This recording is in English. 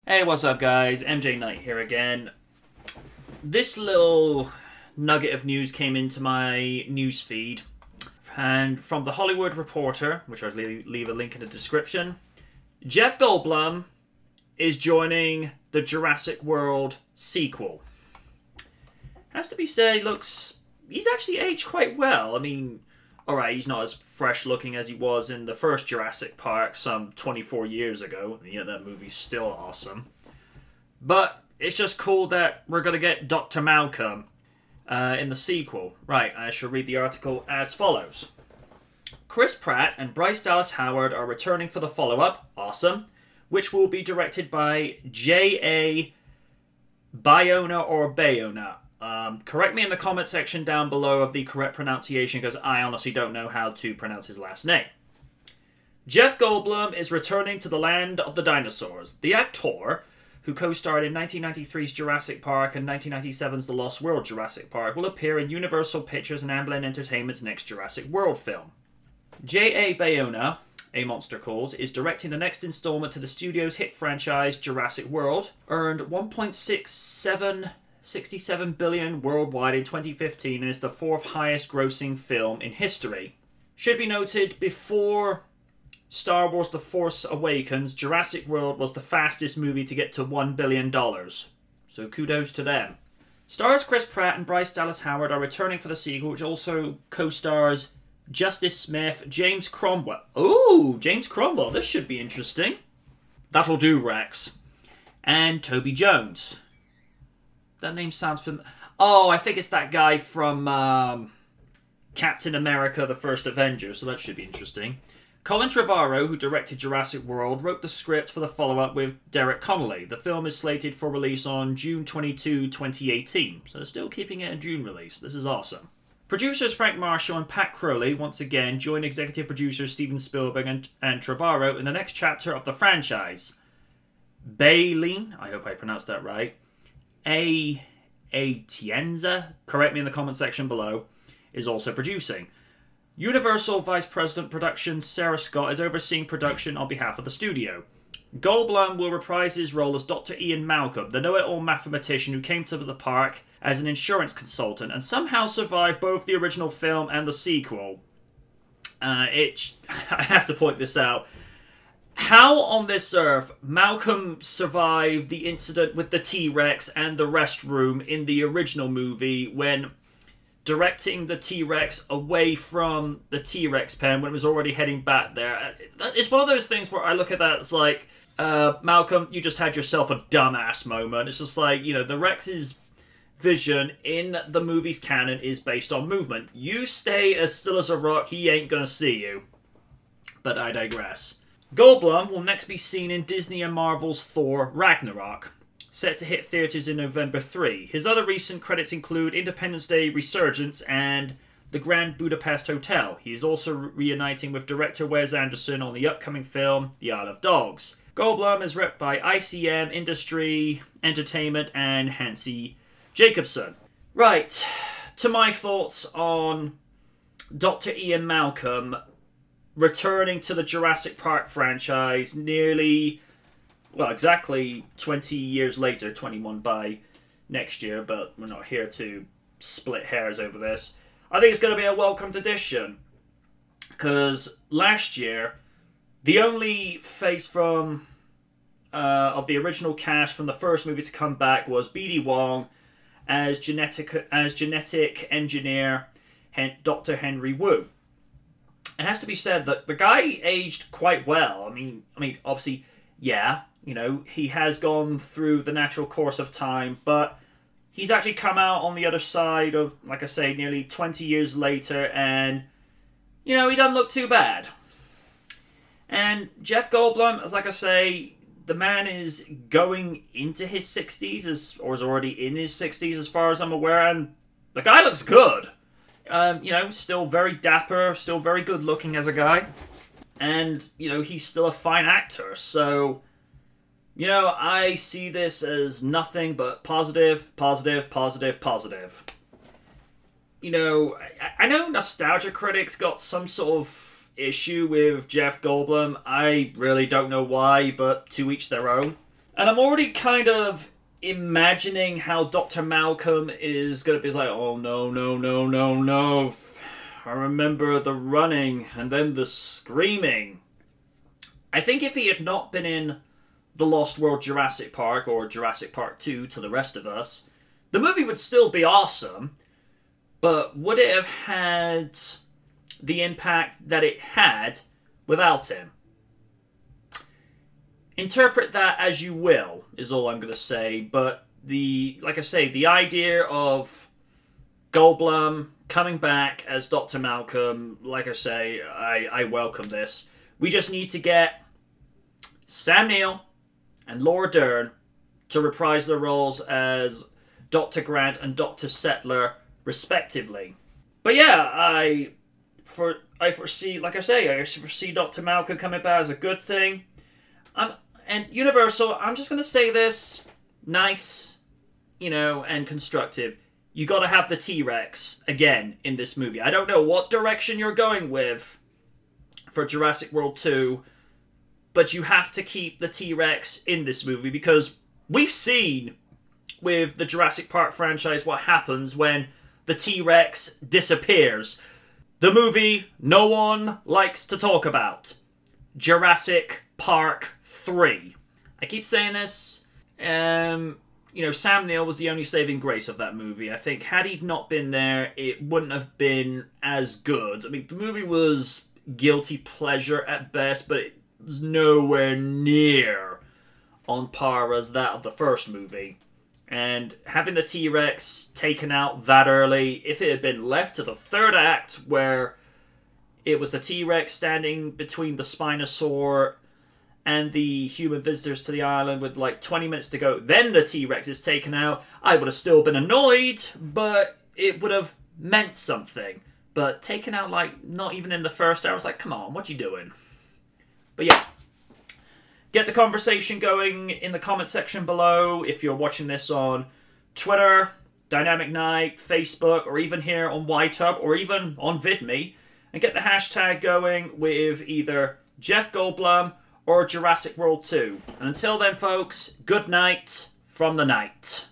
Hey, what's up guys? MJ Knight here again. This little nugget of news came into my news feed, and from The Hollywood Reporter, which I'll leave a link in the description, Jeff Goldblum is joining the Jurassic World sequel. Has to be said, he's actually aged quite well. I mean, alright, he's not as fresh looking as he was in the first Jurassic Park some 24 years ago. And yet that movie's still awesome. But it's just cool that we're going to get Dr. Malcolm in the sequel. Right, I shall read the article as follows. Chris Pratt and Bryce Dallas Howard are returning for the follow-up, awesome, which will be directed by J.A. Bayona or Bayona. Correct me in the comment section down below of the correct pronunciation, because I honestly don't know how to pronounce his last name. Jeff Goldblum is returning to the land of the dinosaurs. The actor, who co-starred in 1993's Jurassic Park and 1997's The Lost World Jurassic Park, will appear in Universal Pictures and Amblin Entertainment's next Jurassic World film. J.A. Bayona, A Monster Calls, is directing the next installment to the studio's hit franchise Jurassic World, earned $1.67 billion worldwide in 2015 and is the fourth highest grossing film in history. Should be noted, before Star Wars The Force Awakens, Jurassic World was the fastest movie to get to $1 billion. So kudos to them. Stars Chris Pratt and Bryce Dallas Howard are returning for the sequel, which also co-stars Justice Smith, James Cromwell. Ooh, James Cromwell, this should be interesting. That'll do, Rex. And Toby Jones. That name sounds familiar. Oh, I think it's that guy from Captain America, the First Avenger, so that should be interesting. Colin Trevorrow, who directed Jurassic World, wrote the script for the follow-up with Derek Connolly. The film is slated for release on June 22, 2018, so they're still keeping it a June release. This is awesome. Producers Frank Marshall and Pat Crowley once again join executive producers Steven Spielberg and Trevorrow in the next chapter of the franchise. Bailey, I hope I pronounced that right, Atienza, correct me in the comment section below, is also producing. Universal Vice President Productions Sarah Scott is overseeing production on behalf of the studio. Goldblum will reprise his role as Dr. Ian Malcolm, the know-it-all mathematician who came to the park as an insurance consultant and somehow survived both the original film and the sequel. I have to point this out. How on this earth Malcolm survived the incident with the T-Rex and the restroom in the original movie when directing the T-Rex away from the T-Rex pen when it was already heading back there? It's one of those things where I look at that, it's like, Malcolm, you just had yourself a dumbass moment. It's just like, you know, the Rex's vision in the movie's canon is based on movement. You stay as still as a rock, he ain't gonna see you. But I digress. Goldblum will next be seen in Disney and Marvel's Thor Ragnarok, set to hit theaters in November 3. His other recent credits include Independence Day Resurgence and The Grand Budapest Hotel. He is also reuniting with director Wes Anderson on the upcoming film The Isle of Dogs. Goldblum is repped by ICM, Industry, Entertainment, and Hansi Jacobson. Right, to my thoughts on Dr. Ian Malcolm returning to the Jurassic Park franchise nearly, well, exactly 20 years later, 21 by next year, but we're not here to split hairs over this. I think it's going to be a welcomed addition, because last year, the only face from of the original cast from the first movie to come back was B.D. Wong as genetic engineer Dr. Henry Wu. It has to be said that the guy aged quite well. I mean, obviously, yeah, you know, he has gone through the natural course of time, but he's actually come out on the other side of, like I say, nearly 20 years later, and, you know, he doesn't look too bad. And Jeff Goldblum, as like I say, the man is going into his 60s, or is already in his 60s as far as I'm aware, and the guy looks good. You know, still very dapper, still very good looking as a guy. And, you know, he's still a fine actor, so, you know, I see this as nothing but positive, positive, positive, positive. You know, I know nostalgia critics got some sort of issue with Jeff Goldblum. I really don't know why, but to each their own. And I'm already kind of imagining how Dr. Malcolm is going to be like, oh no, no, no, no, no. I remember the running and then the screaming. I think if he had not been in The Lost World Jurassic Park, or Jurassic Park 2 to the rest of us, the movie would still be awesome, but would it have had the impact that it had without him? Interpret that as you will, is all I'm going to say, but like I say, the idea of Goldblum coming back as Dr. Malcolm, like I say, I welcome this. We just need to get Sam Neill and Laura Dern to reprise their roles as Dr. Grant and Dr. Settler, respectively. But yeah, I foresee, like I say, I foresee Dr. Malcolm coming back as a good thing. And Universal, I'm just going to say this, nice, and constructive. You got to have the T-Rex again in this movie. I don't know what direction you're going with for Jurassic World 2, but you have to keep the T-Rex in this movie, because we've seen with the Jurassic Park franchise what happens when the T-Rex disappears. The movie no one likes to talk about. Jurassic Park 3. I keep saying this. Sam Neill was the only saving grace of that movie. I think had he not been there, it wouldn't have been as good. I mean, the movie was guilty pleasure at best, but it was nowhere near on par as that of the first movie. And having the T-Rex taken out that early, if it had been left to the third act, where it was the T-Rex standing between the Spinosaur and the human visitors to the island with like 20 minutes to go, then the T-Rex is taken out, I would have still been annoyed, but it would have meant something. But taken out, like, not even in the first hour, I was like, come on, what you doing? But yeah, get the conversation going in the comment section below if you're watching this on Twitter, Dynamic Night, Facebook, or even here on YTub, or even on VidMe, and get the hashtag going with either Jeff Goldblum or Jurassic World 2. And until then, folks, good night from the night.